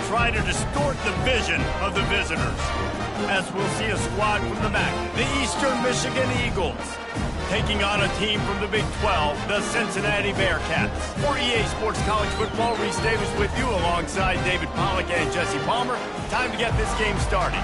try to distort the vision of the visitors. As we'll see a squad from the MAC, the Eastern Michigan Eagles, taking on a team from the Big 12, the Cincinnati Bearcats. For EA Sports College Football, Reese Davis with you alongside David Pollack and Jesse Palmer. Time to get this game started.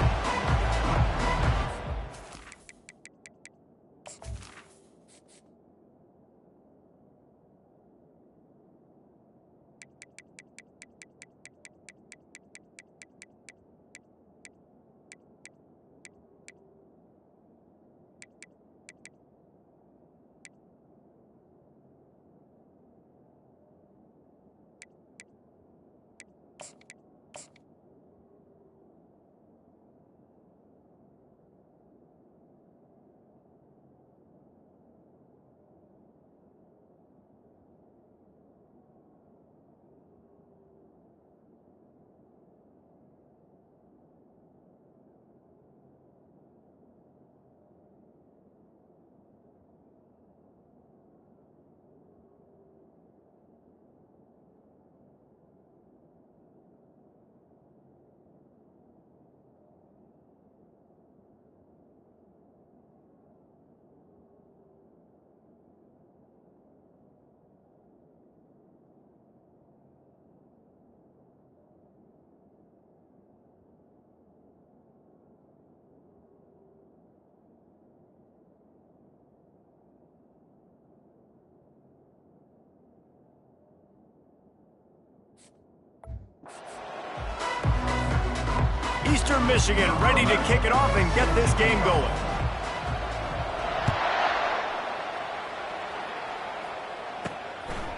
Eastern Michigan ready to kick it off and get this game going.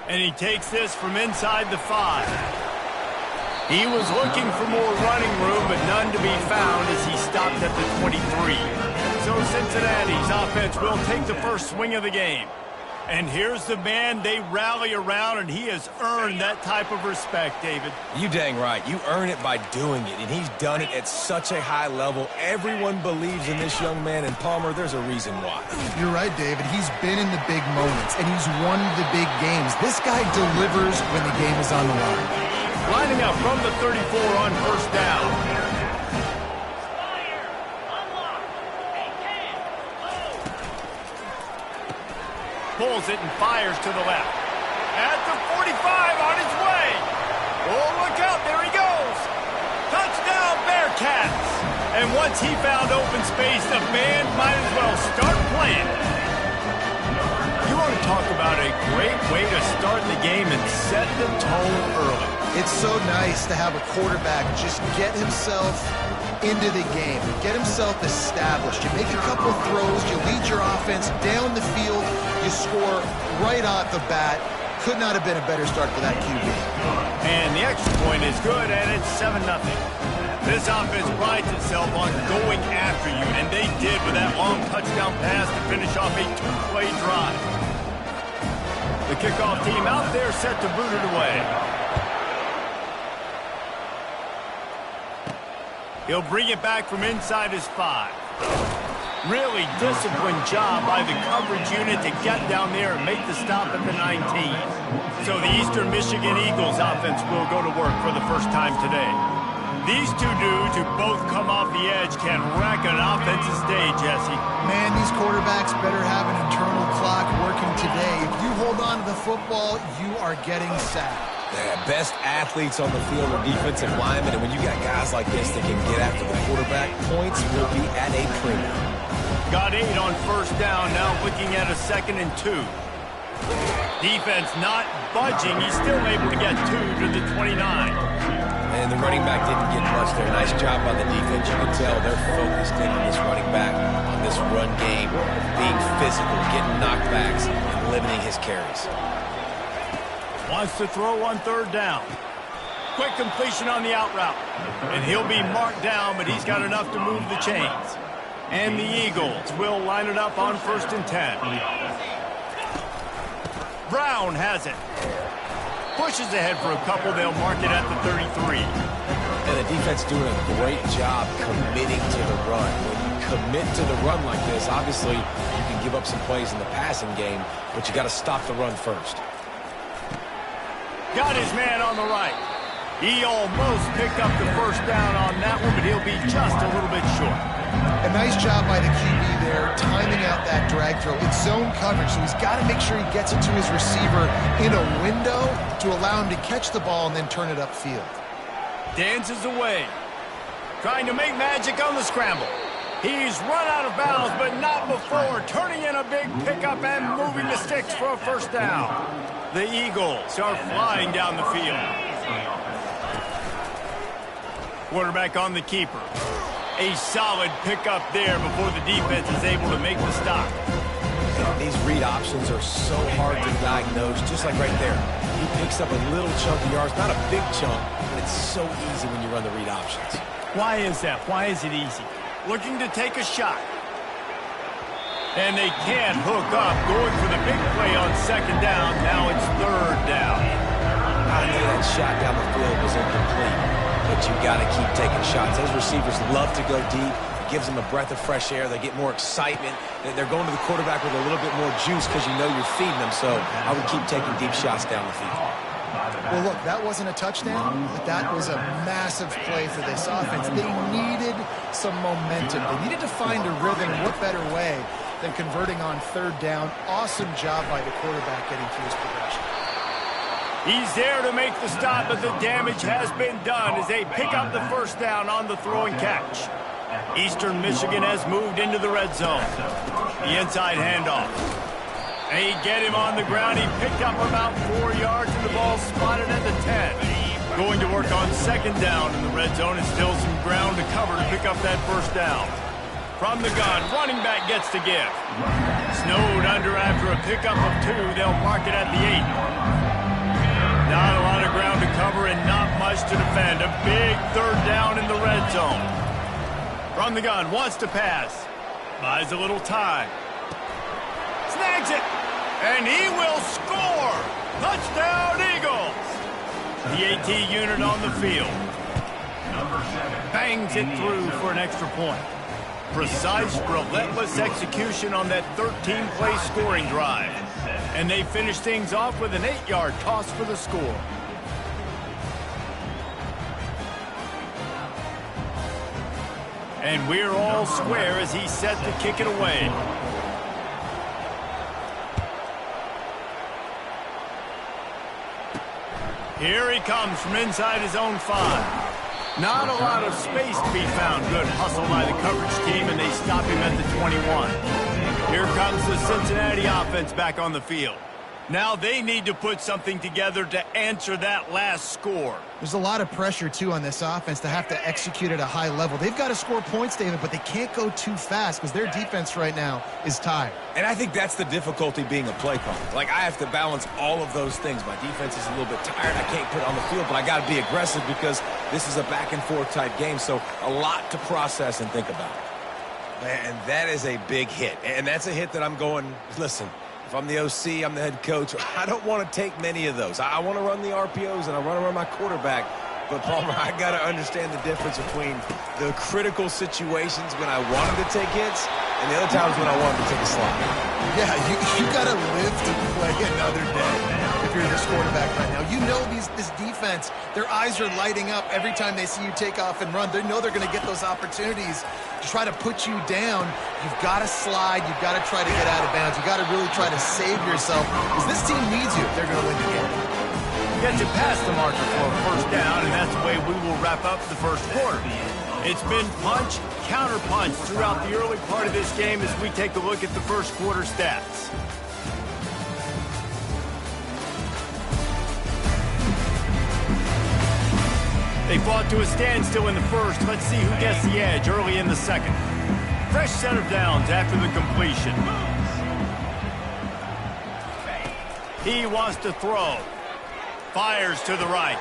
And he takes this from inside the 5. He was looking for more running room, but none to be found as he stopped at the 23. So Cincinnati's offense will take the first swing of the game. And here's the man they rally around, and he has earned that type of respect, David. You dang right. You earn it by doing it, and he's done it at such a high level. Everyone believes in this young man, and Palmer, there's a reason why. You're right, David. He's been in the big moments, and he's won the big games. This guy delivers when the game is on the line. Lining up from the 34 on first down. Pulls it and fires to the left. At the 45 on his way. Oh, look out. There he goes. Touchdown, Bearcats. And once he found open space, the band might as well start playing. You want to talk about a great way to start the game and set the tone early. It's so nice to have a quarterback just get himself into the game, get himself established. You make a couple throws, you lead your offense down the field, you score right off the bat. Could not have been a better start for that QB. And the extra point is good, and it's 7-0. This offense prides itself on going after you, and they did with that long touchdown pass to finish off a 2-play drive. The kickoff team out there set to boot it away. He'll bring it back from inside his 5. Really disciplined job by the coverage unit to get down there and make the stop at the 19. So the Eastern Michigan Eagles offense will go to work for the first time today. These two dudes who both come off the edge can wreck an offensive stage, Jesse. Man, these quarterbacks better have an internal clock working today. If you hold on to the football, you are getting sacked. Yeah, best athletes on the field are defensive linemen, and when you got guys like this that can get after the quarterback, points will be at a premium. Got 8 on first down, now looking at a 2nd and 2. Defense not budging. He's still able to get 2 to the 29. And the running back didn't get much there. Nice job by the defense. You can tell they're focused in on this running back, on this run game, being physical, getting knockbacks, and limiting his carries. Wants to throw on 3rd down. Quick completion on the out route. And he'll be marked down, but he's got enough to move the chains. And the Eagles will line it up on 1st and 10. Brown has it. Pushes ahead for a couple. They'll mark it at the 33. And the defense doing a great job committing to the run. When you commit to the run like this, obviously you can give up some plays in the passing game, but you got to stop the run first. Got his man on the right. He almost picked up the first down on that one, but he'll be just a little bit short. A nice job by the QB there, timing out that drag throw. It's zone coverage, so he's got to make sure he gets it to his receiver in a window to allow him to catch the ball and then turn it upfield. Dances away, trying to make magic on the scramble. He's run out of bounds, but not before turning in a big pickup and moving the sticks for a first down. The Eagles are flying down the field. Quarterback on the keeper. A solid pickup there before the defense is able to make the stop. And these read options are so hard to diagnose, just like right there. He picks up a little chunk of yards, not a big chunk, but it's so easy when you run the read options. Why is that? Why is it easy? Looking to take a shot. And they can't hook up, going for the big play on second down. Now it's third down. I knew that shot down the field was incomplete, but you got to keep taking shots. Those receivers love to go deep. It gives them a breath of fresh air. They get more excitement. They're going to the quarterback with a little bit more juice because you know you're feeding them. So I would keep taking deep shots down the field. Well, look, that wasn't a touchdown, but that was a massive play for this offense. They needed some momentum. They needed to find a rhythm, and what better way than converting on third down. Awesome job by the quarterback getting through his progression. He's there to make the stop, but the damage has been done as they pick up the first down on the throwing catch. Eastern Michigan has moved into the red zone. The inside handoff. They get him on the ground. He picked up about 4 yards, and the ball spotted at the 10. Going to work on second down in the red zone, and still some ground to cover to pick up that first down. From the gun, running back gets to give. Snowed under after a pickup of 2. They'll mark it at the 8. Not a lot of ground to cover and not much to defend. A big third down in the red zone. From the gun, wants to pass. Buys a little time. Snags it. And he will score! Touchdown, Eagles! The AT unit on the field. Bangs it through for an extra point. Precise, relentless execution on that 13-play scoring drive. And they finish things off with an 8-yard toss for the score. And we're all square as he's set to kick it away. Here he comes from inside his own 5. Not a lot of space to be found. Good hustle by the coverage team, and they stop him at the 21. Here comes the Cincinnati offense back on the field. Now they need to put something together to answer that last score. There's a lot of pressure, too, on this offense to have to execute at a high level. They've got to score points, David, but they can't go too fast because their defense right now is tired. And I think that's the difficulty being a play caller. Like, I have to balance all of those things. My defense is a little bit tired. I can't put it on the field, but I got to be aggressive because this is a back-and-forth type game, so a lot to process and think about. And that is a big hit. And that's a hit that I'm going, listen, if I'm the OC, I'm the head coach, I don't want to take many of those. I want to run the RPOs, and I want to run my quarterback. But, Palmer, I got to understand the difference between the critical situations when I want him to take hits and the other times when I want him to take a slide. Yeah, you got to live to play another day if you're this quarterback right now. You know this defense, their eyes are lighting up every time they see you take off and run. They know they're going to get those opportunities to try to put you down. You've got to slide. You've got to try to get out of bounds. You've got to really try to save yourself because this team needs you if they're going to win the game. Gets it past the marker for a first down, and that's the way we will wrap up the first quarter. It's been punch, counter-punch throughout the early part of this game as we take a look at the first quarter stats. They fought to a standstill in the first. Let's see who gets the edge early in the second. Fresh set of downs after the completion. He wants to throw. Fires to the right.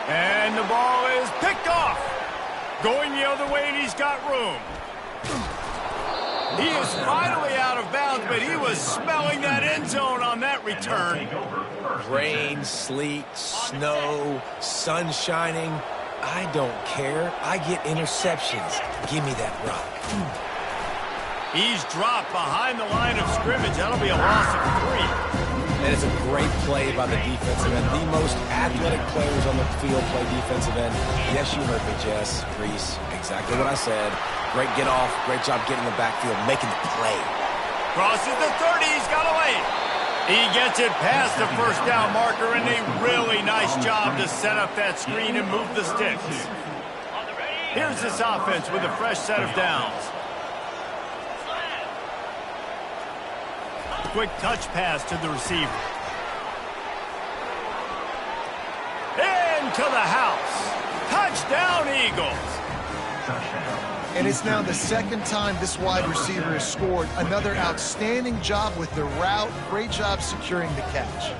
And the ball is picked off. Going the other way, and he's got room. He is finally out of bounds, but he was smelling that end zone on that return. Rain, sleet, snow, sun shining. I don't care. I get interceptions. Give me that rock. He's dropped behind the line of scrimmage. That'll be a loss of 3. And it's a great play by the defensive end. The most athletic players on the field play defensive end. Yes, you heard me, Jess, Reese. Exactly what I said. Great get off. Great job getting the backfield, making the play. Crosses the 30. He's got away. He gets it past the first down marker, and a really nice job to set up that screen and move the sticks. Here's this offense with a fresh set of downs. Quick touch pass to the receiver. Into the house. Touchdown, Eagles. And it's now the second time this wide receiver has scored. Another outstanding job with the route. Great job securing the catch.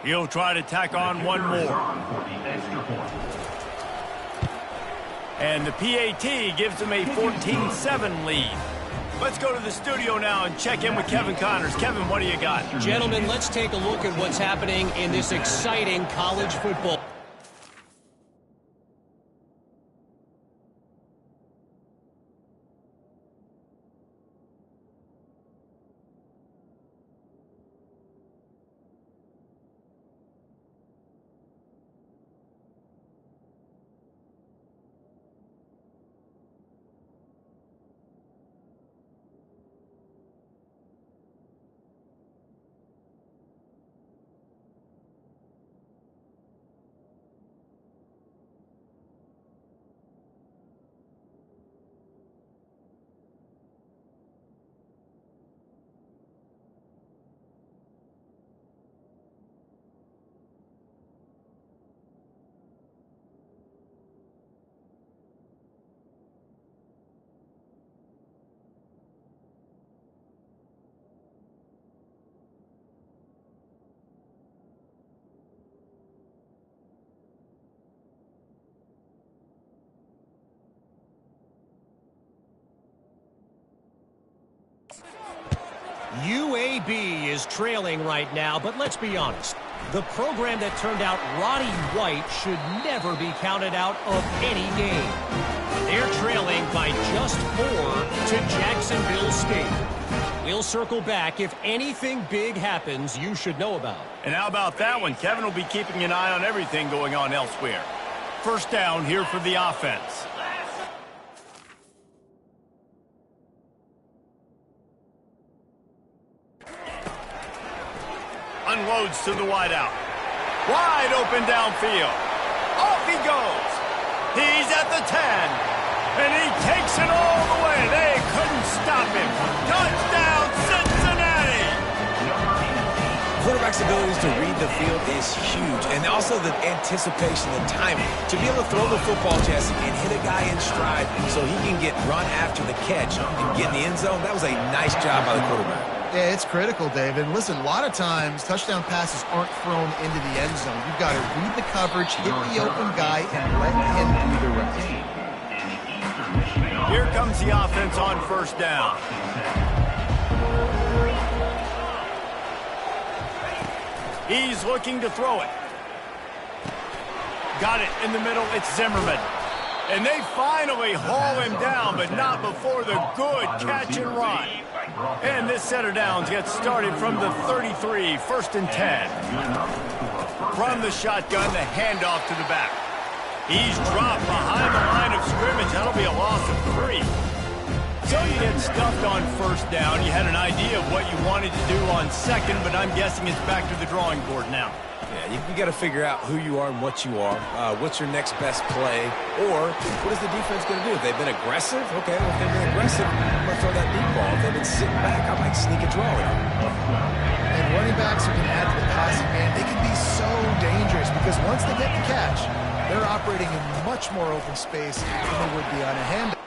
He'll try to tack on one more. And the PAT gives him a 14-7 lead. Let's go to the studio now and check in with Kevin Connors. Kevin, what do you got? Gentlemen, let's take a look at what's happening in this exciting college football. UAB is trailing right now, but let's be honest. The program that turned out Roddy White should never be counted out of any game. They're trailing by just 4 to Jacksonville State. We'll circle back if anything big happens you should know about. And how about that one? Kevin will be keeping an eye on everything going on elsewhere. First down here for the offense. Unloads to the wideout. Wide open downfield. Off he goes. He's at the 10. And he takes it all the way. They couldn't stop him. Touchdown, Cincinnati! Quarterback's abilities to read the field is huge. And also the anticipation, the timing. To be able to throw the football, Jesse, and hit a guy in stride so he can get run after the catch and get in the end zone, that was a nice job by the quarterback. Yeah, it's critical, David. Listen, a lot of times touchdown passes aren't thrown into the end zone. You've got to read the coverage, hit the open guy, and let him do the rest. Here comes the offense on first down. He's looking to throw it. Got it in the middle. It's Zimmerman. And they finally haul him down, but not before the good catch and run. And this set of downs gets started from the 33, 1st and 10. From the shotgun, the handoff to the back. He's dropped behind the line of scrimmage. That'll be a loss of 3. So you get stuffed on first down. You had an idea of what you wanted to do on second, but I'm guessing it's back to the drawing board now. Yeah, you got to figure out who you are and what you are. What's your next best play? Or what is the defense going to do? If they've been aggressive, okay, well, if they've been aggressive, I'm going to throw that deep ball. If they've been sitting back, I might sneak a draw in. And running backs who can add to the passing game, they can be so dangerous because once they get the catch, they're operating in much more open space than they would be on a handoff.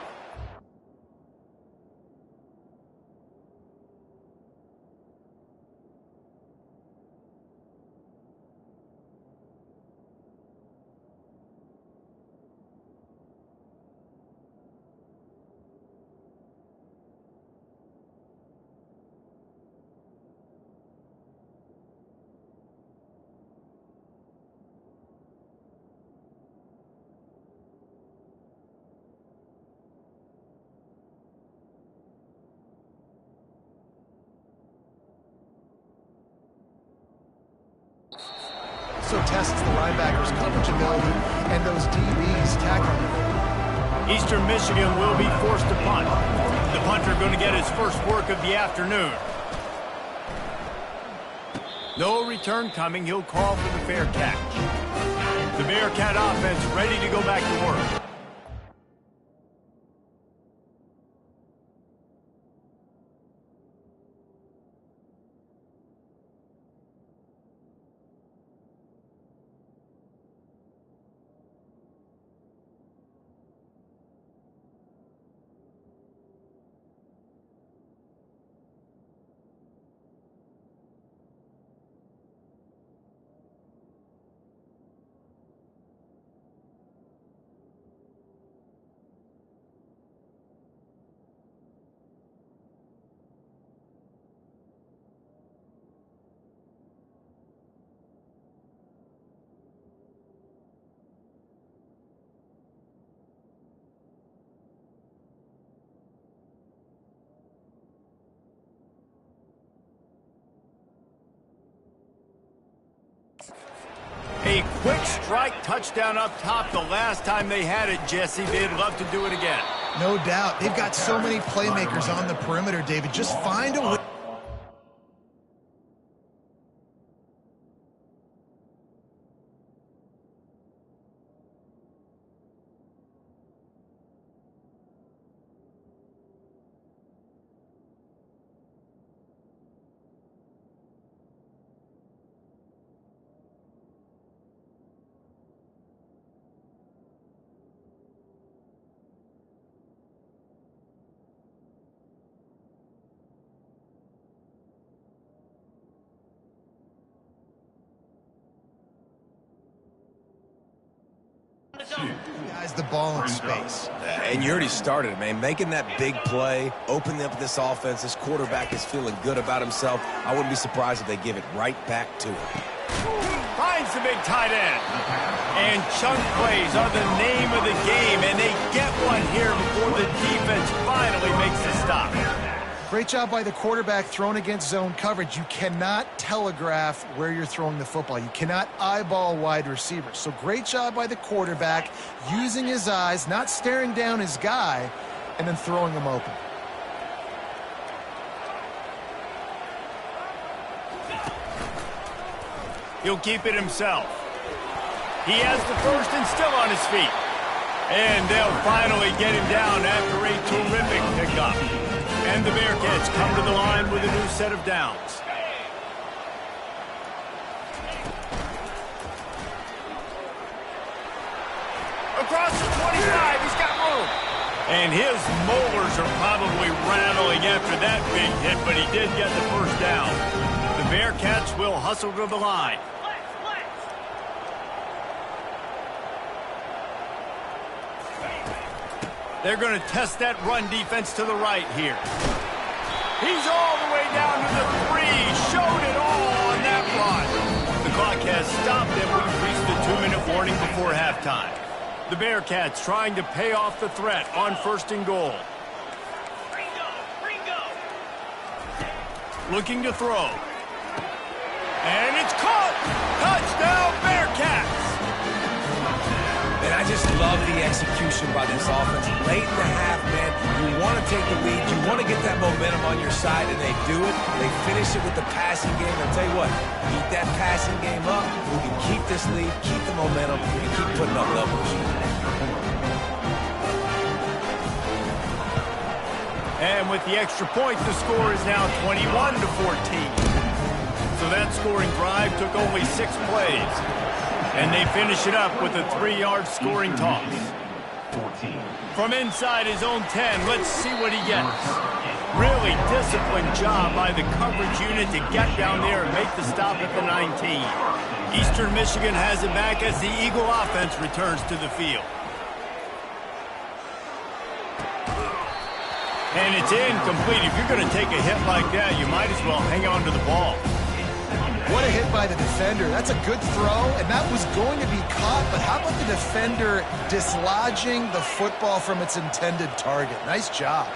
also tests the linebackers' coverage ability and those DBs tackling them. Eastern Michigan will be forced to punt. The punter going to get his first work of the afternoon. No return coming. He'll call for the fair catch. The Bearcat offense ready to go back to work. A quick strike touchdown up top the last time they had it, Jesse. They'd love to do it again. No doubt. They've got so many playmakers on the perimeter, David. Just find a way. Guys, the ball in space. And you already started it, man. Making that big play, opening up this offense. This quarterback is feeling good about himself. I wouldn't be surprised if they give it right back to him. Finds the big tight end. And chunk plays are the name of the game, and they get one here before the defense finally makes a stop. Great job by the quarterback thrown against zone coverage. You cannot telegraph where you're throwing the football. You cannot eyeball wide receivers. So great job by the quarterback using his eyes, not staring down his guy, and then throwing him open. He'll keep it himself. He has the first and still on his feet. And they'll finally get him down after a terrific pickup. And the Bearcats come to the line with a new set of downs. Across the 25, he's got room. And his molars are probably rattling after that big hit, but he did get the first down. The Bearcats will hustle to the line. They're going to test that run defense to the right here. He's all the way down to the 3. Showed it all on that run. The clock has stopped, and we've reached the 2-minute warning before halftime. The Bearcats trying to pay off the threat on 1st and goal. Looking to throw. And it's caught! Touchdown, Bearcats! And I just love the execution by this offense. Late in the half, man, you want to take the lead. You want to get that momentum on your side, and they do it. They finish it with the passing game. I'll tell you what, keep that passing game up. We can keep this lead, keep the momentum, and keep putting up numbers. And with the extra point, the score is now 21-14. So that scoring drive took only 6 plays. And they finish it up with a 3-yard scoring toss. From inside his own 10, let's see what he gets. Really disciplined job by the coverage unit to get down there and make the stop at the 19. Eastern Michigan has it back as the Eagle offense returns to the field. And it's incomplete. If you're going to take a hit like that, you might as well hang on to the ball. What a hit by the defender. That's a good throw, and that was going to be caught, but how about the defender dislodging the football from its intended target? Nice job.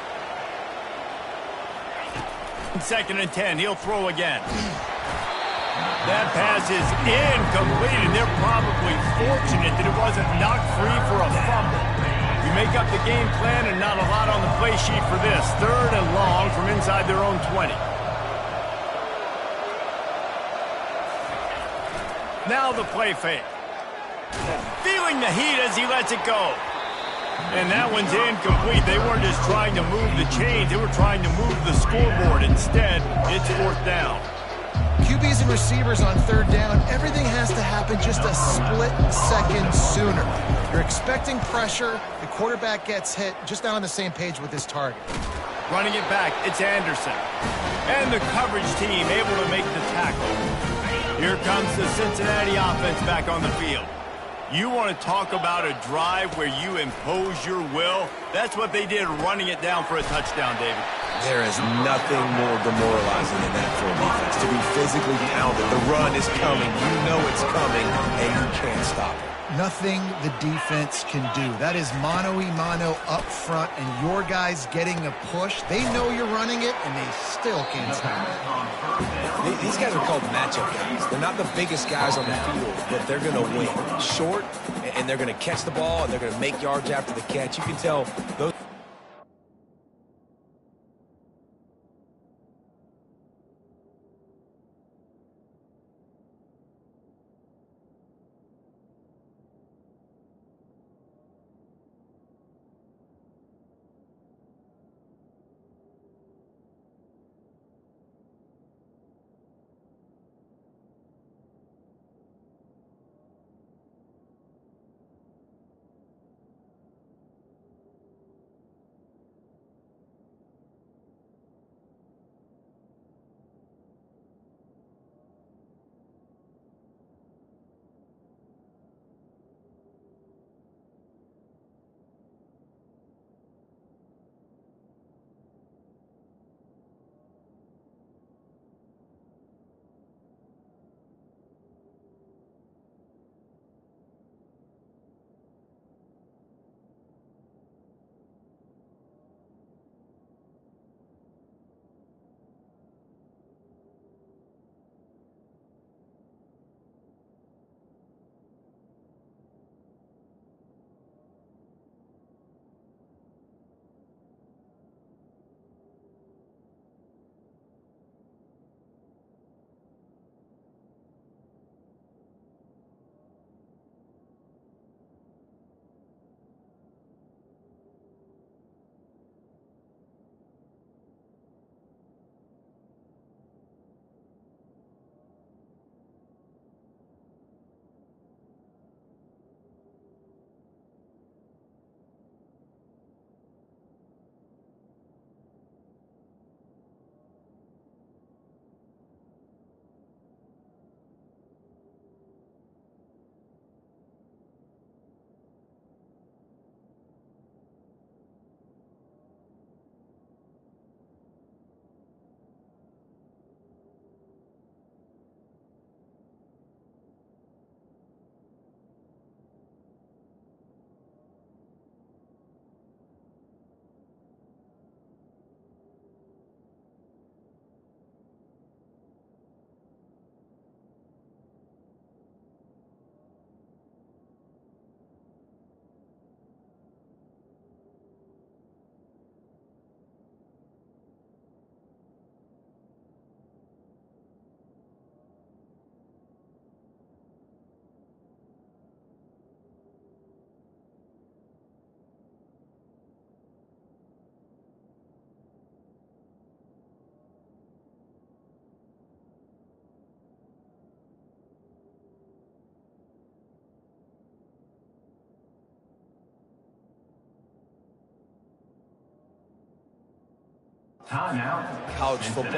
2nd and 10, he'll throw again. That pass is incomplete, and they're probably fortunate that it wasn't knocked free for a fumble. You make up the game plan and not a lot on the play sheet for this. 3rd and long from inside their own 20. Now the play fake. Feeling the heat as he lets it go. And that one's incomplete. They weren't just trying to move the chains. They were trying to move the scoreboard. Instead, it's 4th down. QBs and receivers on 3rd down, everything has to happen just a split second sooner. You're expecting pressure. The quarterback gets hit, just not on the same page with his target. Running it back, it's Anderson. And the coverage team able to make the tackle. Here comes the Cincinnati offense back on the field. You want to talk about a drive where you impose your will? That's what they did, running it down for a touchdown, David. There is nothing more demoralizing than that for a defense. To be physically pounded. The run is coming. You know it's coming, and you can't stop it. Nothing the defense can do. That is mano-a-mano up front, and your guys getting a push. They know you're running it, and they still can't stop it. These guys are called matchup guys. They're not the biggest guys on the field, but they're going to win. Short, and they're going to catch the ball, and they're going to make yards after the catch. You can tell those... College football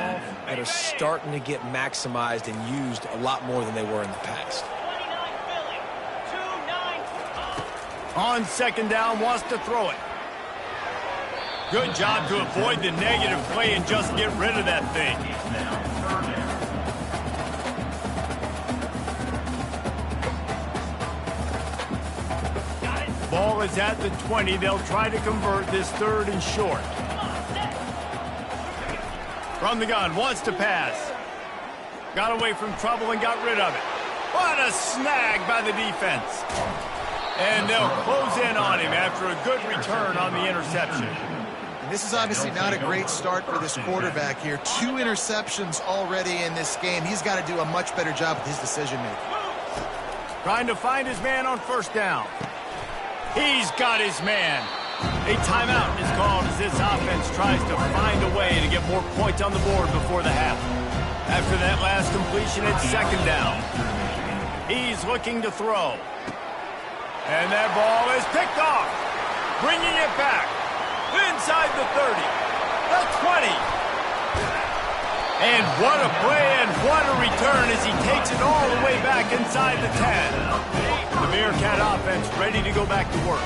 that are starting to get maximized and used a lot more than they were in the past. On 2nd down, wants to throw it. Good job to avoid the negative play and just get rid of that thing. Ball is at the 20. They'll try to convert this 3rd and short. From the gun, wants to pass. Got away from trouble and got rid of it. What a snag by the defense. And they'll close in on him after a good return on the interception. And this is obviously not a great start for this quarterback here. 2 interceptions already in this game. He's got to do a much better job with his decision-making. Trying to find his man on first down. He's got his man. A timeout is called as this offense tries to find a way to get more points on the board before the half. After that last completion, it's second down. He's looking to throw. And that ball is picked off. Bringing it back. Inside the 30. The 20. And what a play and what a return as he takes it all the way back inside the 10. The Bearcat offense ready to go back to work.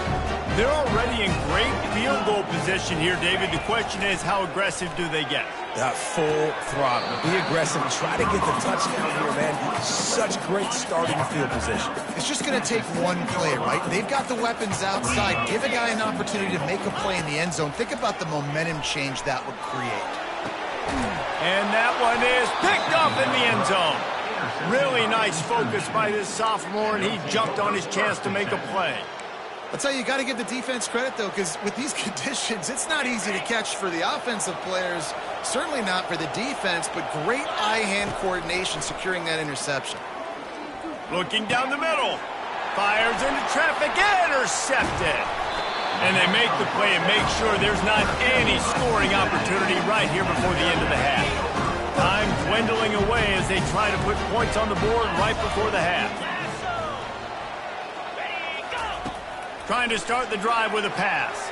They're already in great field goal position here, David. The question is, how aggressive do they get? Full throttle. Be aggressive. Try to get the touchdown here, man. Such great starting field position. It's just going to take one play, right? They've got the weapons outside. Give a guy an opportunity to make a play in the end zone. Think about the momentum change that would create. And that one is picked up in the end zone. Really nice focus by this sophomore, and he jumped on his chance to make a play. I'll tell you, you got to give the defense credit, though, because with these conditions, it's not easy to catch for the offensive players. Certainly not for the defense, but great eye-hand coordination securing that interception. Looking down the middle. Fires into traffic. Intercepted. And they make the play and make sure there's not any scoring opportunity right here before the end of the half. Time dwindling away as they try to put points on the board right before the half. Trying to start the drive with a pass.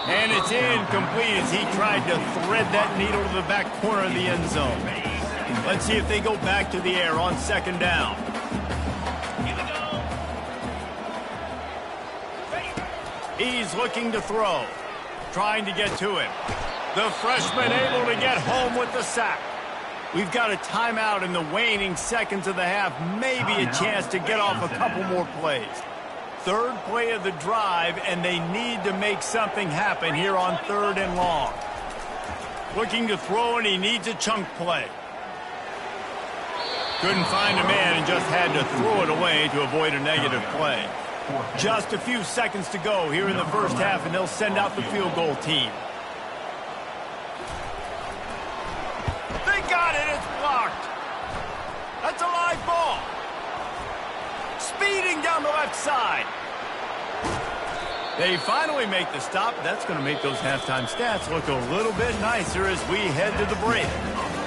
And it's incomplete as he tried to thread that needle to the back corner of the end zone. Let's see if they go back to the air on second down. He's looking to throw. Trying to get to him. The freshman able to get home with the sack. We've got a timeout in the waning seconds of the half. Maybe a chance to get off a couple more plays. Third play of the drive, and they need to make something happen here on 3rd and long. Looking to throw, and he needs a chunk play. Couldn't find a man and just had to throw it away to avoid a negative play. Just a few seconds to go here in the first half, and they'll send out the field goal team. They got it. It's blocked. That's a live ball. Speeding down the left side. They finally make the stop. That's going to make those halftime stats look a little bit nicer as we head to the break.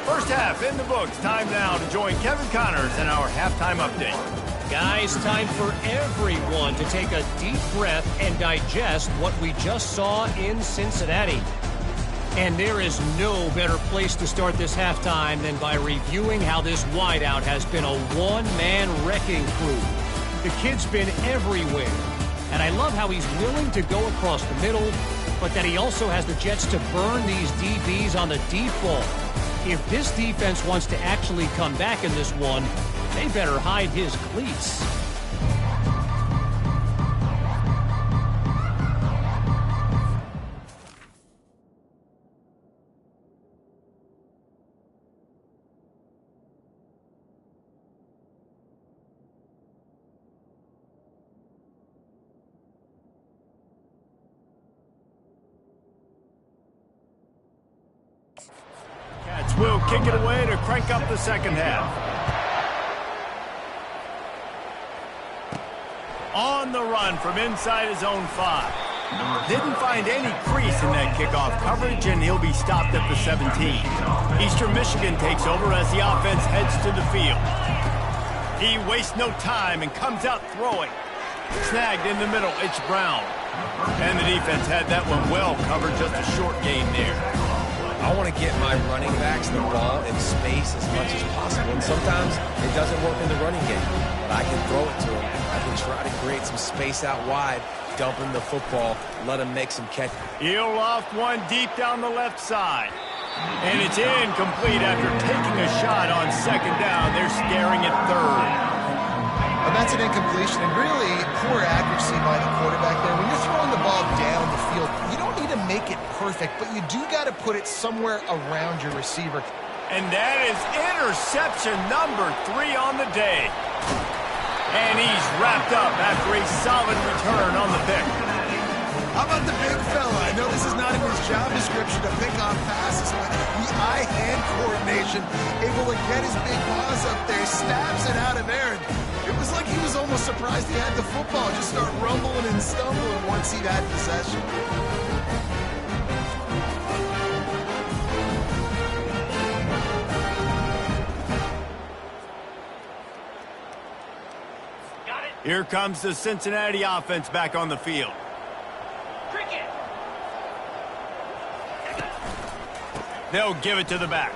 First half in the books. Time now to join Kevin Connors in our halftime update. Guys, time for everyone to take a deep breath and digest what we just saw in Cincinnati. And there is no better place to start this halftime than by reviewing how this wideout has been a one-man wrecking crew. The kid's been everywhere, and I love how he's willing to go across the middle, but that he also has the jets to burn these DBs on the deep ball. If this defense wants to actually come back in this one, they better hide his cleats. Cats will kick it away to crank up the second half. On the run from inside his own 5. Didn't find any crease in that kickoff coverage, and he'll be stopped at the 17. Eastern Michigan takes over as the offense heads to the field. He wastes no time and comes out throwing. Snagged in the middle, it's Brown. And the defense had that one well covered, just a short gain there. I want to get my running backs the ball in space as much as possible. And sometimes it doesn't work in the running game. But I can throw it to them. I can try to create some space out wide, dump him the football, let him make some catches. He'll loft one deep down the left side. And it's incomplete after taking a shot on second down. They're staring at third. And that's an incompletion, and really poor accuracy by the quarterback there. When you're throwing the ball down the field, you don't need to make it perfect, but you do got to put it somewhere around your receiver. And that is interception number 3 on the day. And he's wrapped up after a solid return on the pick. How about the big fella? I know this is not in his job description to pick off passes, but the eye-hand coordination, able to get his big paws up there, stabs it out of there. It was like he was almost surprised he had the football, just start rumbling and stumbling once he'd had possession. Here comes the Cincinnati offense back on the field. They'll give it to the back.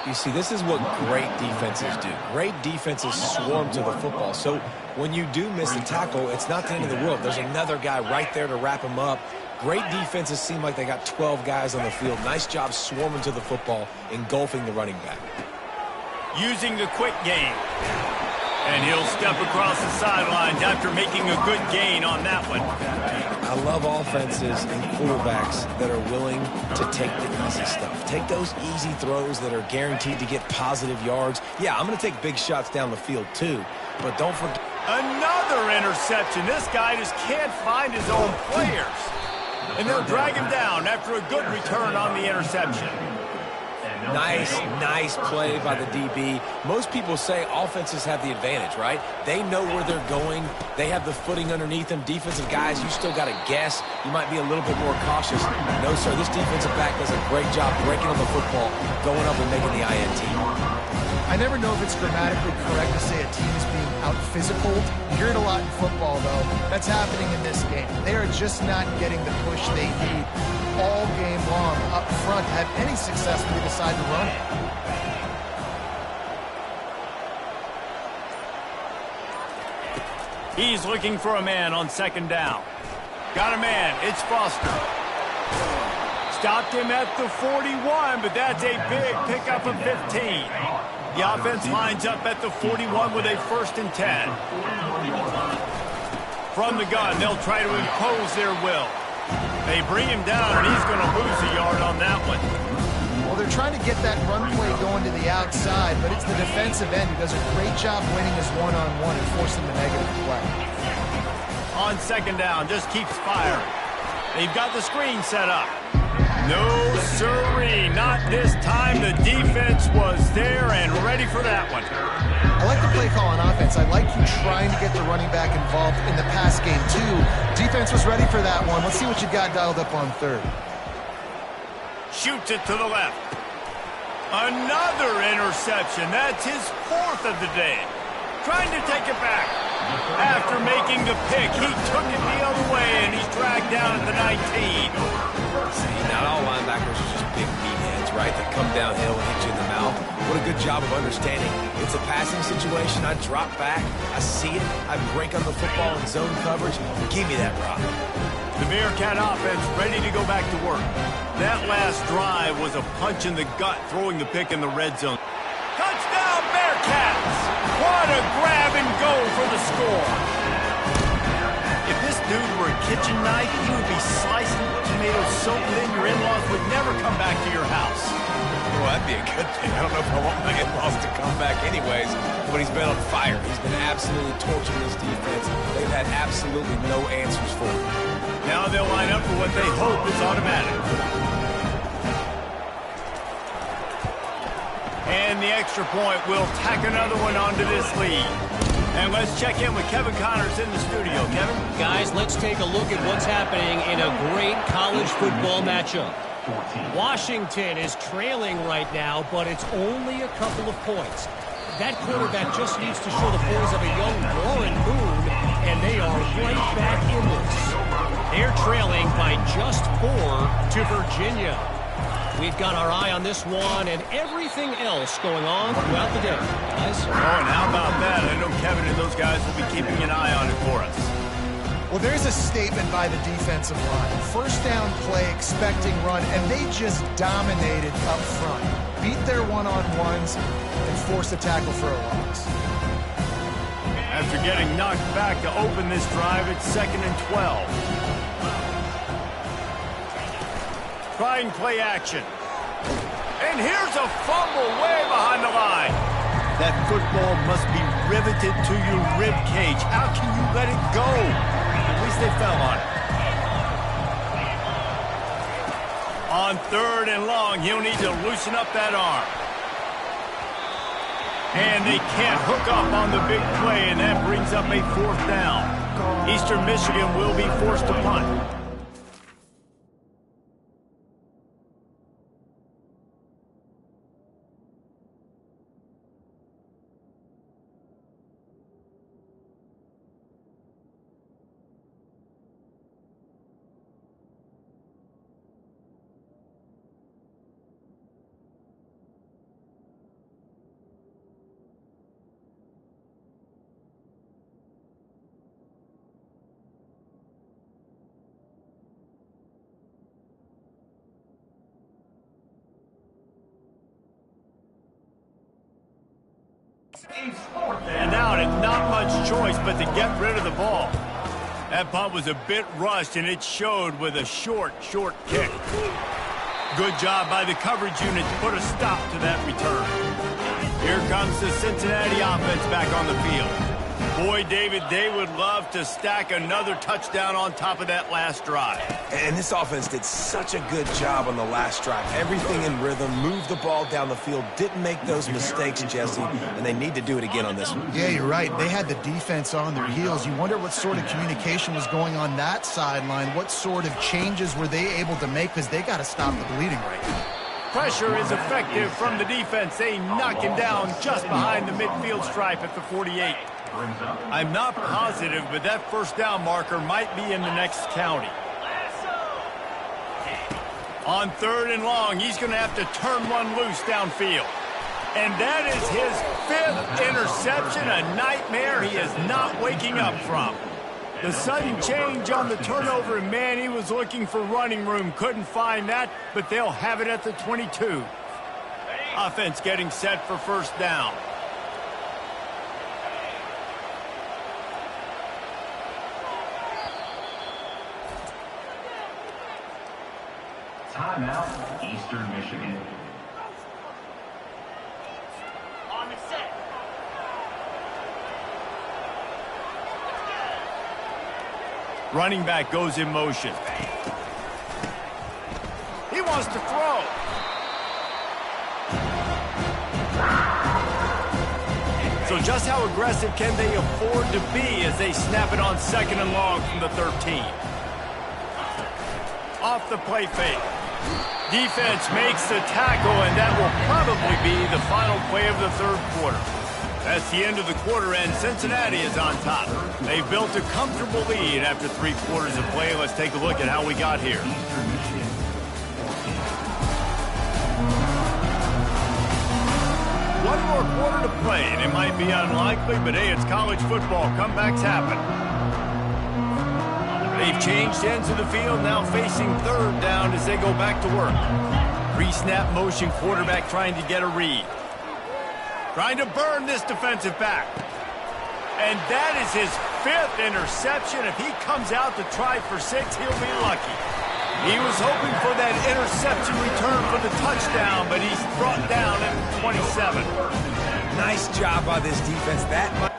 You see, this is what great defenses do. Great defenses swarm to the football. So when you do miss a tackle, it's not the end of the world. There's another guy right there to wrap him up. Great defenses seem like they got 12 guys on the field. Nice job swarming to the football, engulfing the running back. Using the quick game. And he'll step across the sidelines after making a good gain on that one. I love offenses and quarterbacks that are willing to take the easy stuff. Take those easy throws that are guaranteed to get positive yards. Yeah, I'm going to take big shots down the field too, but don't forget. Another interception. This guy just can't find his own players. And they'll drag him down after a good return on the interception. Nice play by the DB. Most people say offenses have the advantage, right? They know where they're going. They have the footing underneath them. Defensive guys, you still got to guess. You might be a little bit more cautious. No, sir, this defensive back does a great job breaking on the football, going up and making the INT. I never know if it's grammatically correct to say a team is being out-physicaled. You hear it a lot in football, though. That's happening in this game. They are just not getting the push they need all game long up front to have any success when they decide to run it. He's looking for a man on second down. Got a man. It's Foster. Stopped him at the 41, but that's a big pickup of 15. The offense lines up at the 41 with a 1st and 10. From the gun, they'll try to impose their will. They bring him down, and he's going to lose a yard on that one. Well, they're trying to get that run play going to the outside, but it's the defensive end who does a great job winning his one-on-one and forcing the negative play. On second down, just keeps firing. They've got the screen set up. No, sirree, not this time. The defense was there and ready for that one. I like the play call on offense. I like you trying to get the running back involved in the pass game, too. Defense was ready for that one. Let's see what you got dialed up on third. Shoots it to the left. Another interception. That's his 4th of the day. Trying to take it back. After making the pick, he took it the other way, and he's dragged down at the 19. See, not all linebackers are just big meatheads, right, that come downhill and hit you in the mouth. What a good job of understanding. It's a passing situation. I drop back. I see it. I break on the football in zone coverage. Give me that rock. The Bearcat offense ready to go back to work. That last drive was a punch in the gut, throwing the pick in the red zone. Touchdown, Bearcats! What a grab and go for the score. If this dude were a kitchen knife, he would be slicing tomatoes so thin your in-laws would never come back to your house. Well, that'd be a good thing. I don't know if I want my in-laws to come back anyways, but he's been on fire. He's been absolutely torching this defense. They've had absolutely no answers for him. Now they'll line up for what they hope is automatic. And the extra point will tack another one onto this lead. And let's check in with Kevin Connors in the studio. Kevin? Guys, let's take a look at what's happening in a great college football matchup. Washington is trailing right now, but it's only a couple of points. That quarterback just needs to show the poise of a young Warren Moon, and they are right back in this. They're trailing by just 4 to Virginia. We've got our eye on this one and everything else going on throughout the day. Guys? Oh, and how about that? I know Kevin and those guys will be keeping an eye on it for us. Well, there's a statement by the defensive line. First down play, expecting run, and they just dominated up front. Beat their one-on-ones and forced a tackle for a loss. After getting knocked back to open this drive, it's 2nd and 12. Try and play action. And here's a fumble way behind the line. That football must be riveted to your rib cage. How can you let it go? At least they fell on it. On 3rd and long, he'll need to loosen up that arm. And they can't hook up on the big play, and that brings up a 4th down. Eastern Michigan will be forced to punt. And now not much choice but to get rid of the ball. That punt was a bit rushed, and it showed with a short kick. Good job by the coverage unit to put a stop to that return. Here comes the Cincinnati offense back on the field. Boy, David, they would love to stack another touchdown on top of that last drive. And this offense did such a good job on the last drive. Everything in rhythm, moved the ball down the field, didn't make those mistakes, Jesse, and they need to do it again on this one. Yeah, you're right. They had the defense on their heels. You wonder what sort of communication was going on that sideline. What sort of changes were they able to make, because they got to stop the bleeding right now. Pressure is effective from the defense. They knock him down just behind the midfield stripe at the 48. I'm not positive, but that 1st down marker might be in the next county. On 3rd and long, he's going to have to turn one loose downfield. And that is his 5th interception, a nightmare he is not waking up from. The sudden change on the turnover, and man, he was looking for running room. Couldn't find that, but they'll have it at the 22. Offense getting set for 1st down. Timeout, Eastern Michigan. On the set. Running back goes in motion. He wants to throw. So just how aggressive can they afford to be as they snap it on 2nd and long from the 13? Off the play fake. Defense makes the tackle, and that will probably be the final play of the 3rd quarter. That's the end of the quarter, and Cincinnati is on top. They've built a comfortable lead after 3 quarters of play. Let's take a look at how we got here. One more quarter to play, and it might be unlikely, but hey, it's college football. Comebacks happen. They've changed ends of the field, now facing 3rd down as they go back to work. Pre-snap motion, quarterback trying to get a read. Trying to burn this defensive back. And that is his 5th interception. If he comes out to try for 6, he'll be lucky. He was hoping for that interception return for the touchdown, but he's brought down at 27. Nice job by this defense. That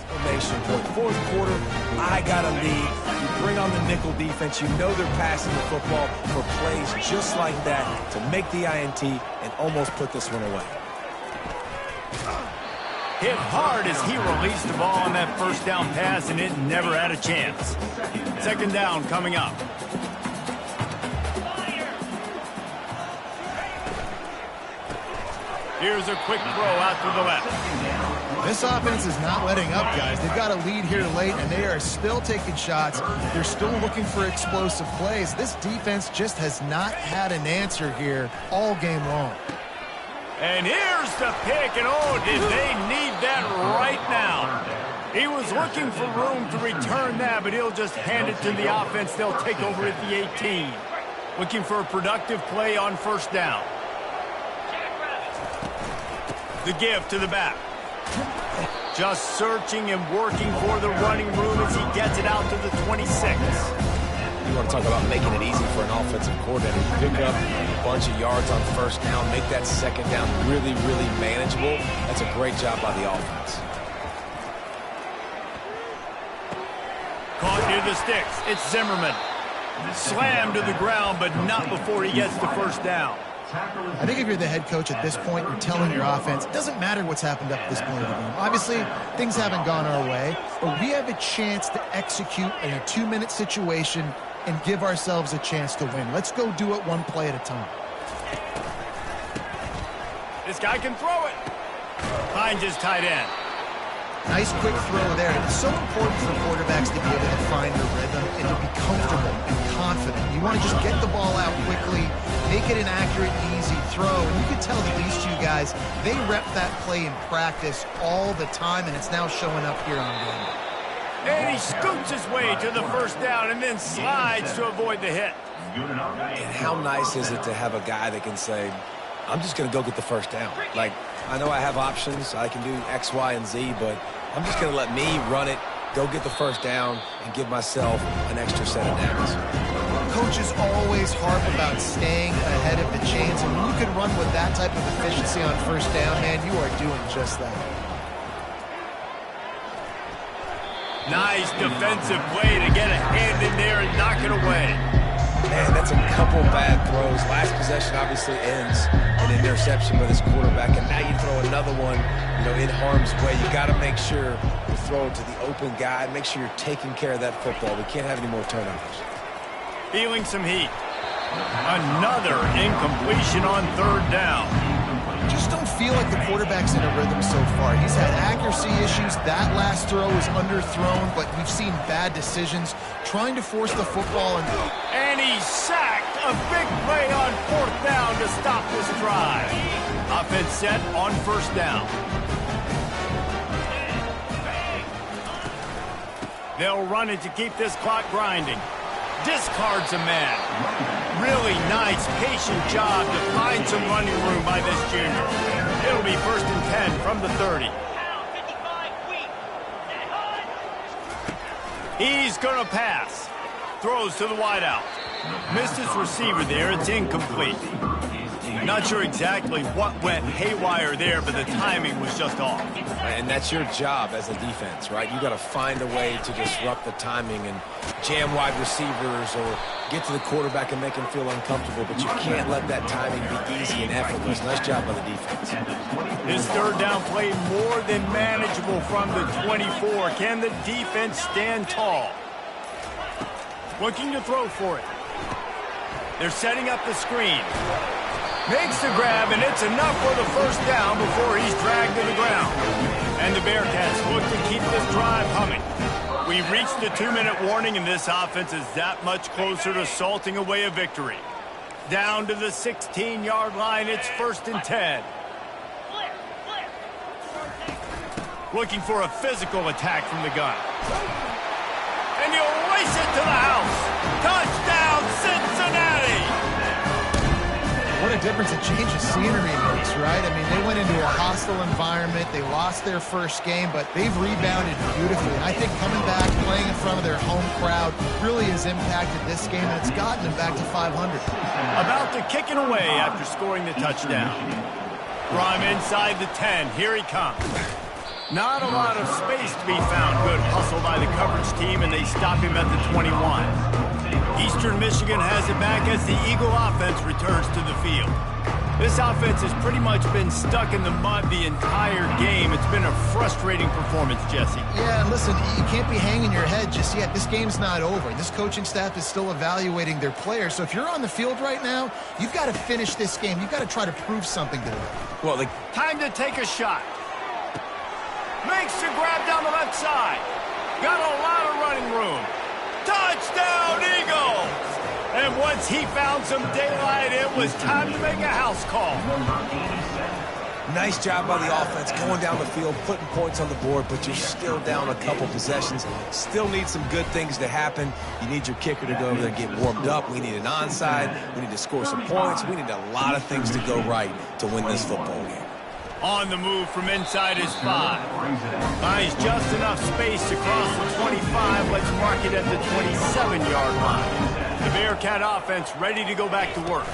exclamation point. 4th quarter, I got a lead. You bring on the nickel defense. You know they're passing the football for plays just like that to make the INT and almost put this one away. Hit hard as he released the ball on that 1st down pass, and it never had a chance. 2nd down coming up. Here's a quick throw out to the left. This offense is not letting up, guys. They've got a lead here late, and they are still taking shots. They're still looking for explosive plays. This defense just has not had an answer here all game long. And here's the pick, and oh, did they need that right now. He was looking for room to return that, but he'll just hand it to the offense. They'll take over at the 18. Looking for a productive play on first down. The give to the back. Just searching and working for the running room as he gets it out to the 26. You want to talk about making it easy for an offensive coordinator. You pick up a bunch of yards on first down, make that second down really, really manageable. That's a great job by the offense. Caught near the sticks. It's Zimmerman. Slammed to the ground, but not before he gets the first down. I think if you're the head coach at this point, you're telling your offense, it doesn't matter what's happened up to this point of the game. Obviously, things haven't gone our way, but we have a chance to execute in a 2-minute situation and give ourselves a chance to win. Let's go do it one play at a time. This guy can throw it. Finds his tight end. Nice quick throw there. It's so important for quarterbacks to be able to find their rhythm and to be comfortable and confident. You want to just get the ball out quickly, make it an accurate, easy throw. And you can tell that these two guys, they rep that play in practice all the time, and it's now showing up here on game. And he scoots his way to the first down and then slides to avoid the hit. And how nice is it to have a guy that can say, I'm just going to go get the first down. Like, I know I have options. I can do X, Y, and Z, but I'm just going to let me run it, go get the first down, and give myself an extra set of downs. Coaches always harp about staying ahead of the chains, and when you can run with that type of efficiency on first down, man, you are doing just that. Nice defensive play to get a hand in there and knock it away. Man, that's a couple bad throws. Last possession obviously ends an interception by this quarterback, and now you throw another one, in harm's way. You got to make sure you throw it to the open guy. Make sure you're taking care of that football. We can't have any more turnovers. Feeling some heat. Another incompletion on third down. Just don't feel like the quarterback's in a rhythm so far. He's had accuracy issues. That last throw is underthrown, but we've seen bad decisions trying to force the football. And he's sacked. A big play on fourth down to stop this drive. Offense set on first down. They'll run it to keep this clock grinding. Discards a man. Really nice, patient job to find some running room by this junior. It'll be 1st and 10 from the 30. He's going to pass. Throws to the wideout. Missed his receiver there. It's incomplete. Not sure exactly what went haywire there, but the timing was just off. And that's your job as a defense, right? You got to find a way to disrupt the timing and jam wide receivers or get to the quarterback and make him feel uncomfortable, but you can't let that timing be easy and effortless. Nice job by the defense. His third down play more than manageable from the 24. Can the defense stand tall? Looking to throw for it. They're setting up the screen. Makes the grab, and it's enough for the first down before he's dragged to the ground. And the Bearcats look to keep this drive humming. We've reached the 2-minute warning, and this offense is that much closer to salting away a victory. Down to the 16-yard line, it's 1st and 10. Looking for a physical attack from the gun. And he'll race it to the house. Touchdown, Cincinnati! What a difference a change of scenery makes, right? I mean, they went into a hostile environment. They lost their first game, but they've rebounded beautifully. And I think coming back, playing in front of their home crowd really has impacted this game, and it's gotten them back to 500. About to kick it away after scoring the touchdown. From inside the 10, here he comes. Not a lot of space to be found. Good hustle by the coverage team, and they stop him at the 21. Eastern Michigan has it back as the Eagle offense returns to the field. This offense has pretty much been stuck in the mud the entire game. It's been a frustrating performance, Jesse. Yeah, and listen, you can't be hanging your head just yet. This game's not over. This coaching staff is still evaluating their players. So if you're on the field right now, you've got to finish this game. You've got to try to prove something to them. Well, time to take a shot. Makes the grab down the left side. Got a lot of running room. Touchdown, Eagles! And once he found some daylight, it was time to make a house call. Nice job by the offense going down the field, putting points on the board, but you're still down a couple possessions. Still need some good things to happen. You need your kicker to go over there and get warmed up. We need an onside. We need to score some points. We need a lot of things to go right to win this football game. On the move from inside his 5. Finds just enough space to cross the 25. Let's mark it at the 27-yard line. The Bearcat offense ready to go back to work.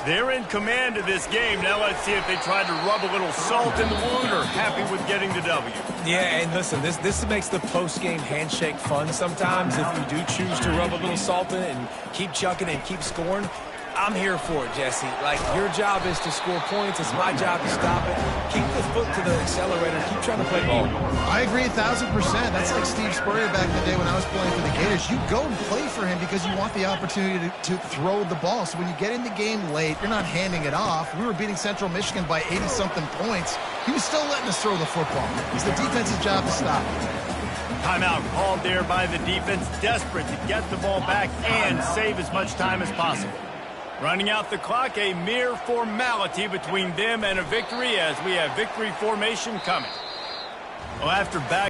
They're in command of this game. Now let's see if they try to rub a little salt in the wound or happy with getting the W. Yeah, and listen, this makes the post-game handshake fun sometimes. If you do choose to rub a little salt in it and keep chucking and keep scoring, I'm here for it, Jesse. Like, your job is to score points. It's my job to stop it. Keep the foot to the accelerator. Keep trying to play ball. I agree 1,000%. That's like Steve Spurrier back in the day when I was playing for the Gators. You go and play for him because you want the opportunity to throw the ball. So when you get in the game late, you're not handing it off. We were beating Central Michigan by 80-something points. He was still letting us throw the football. It's the defense's job to stop it. Timeout called there by the defense, desperate to get the ball back and save as much time as possible. Running out the clock, a mere formality between them and a victory as we have victory formation coming. Well, after back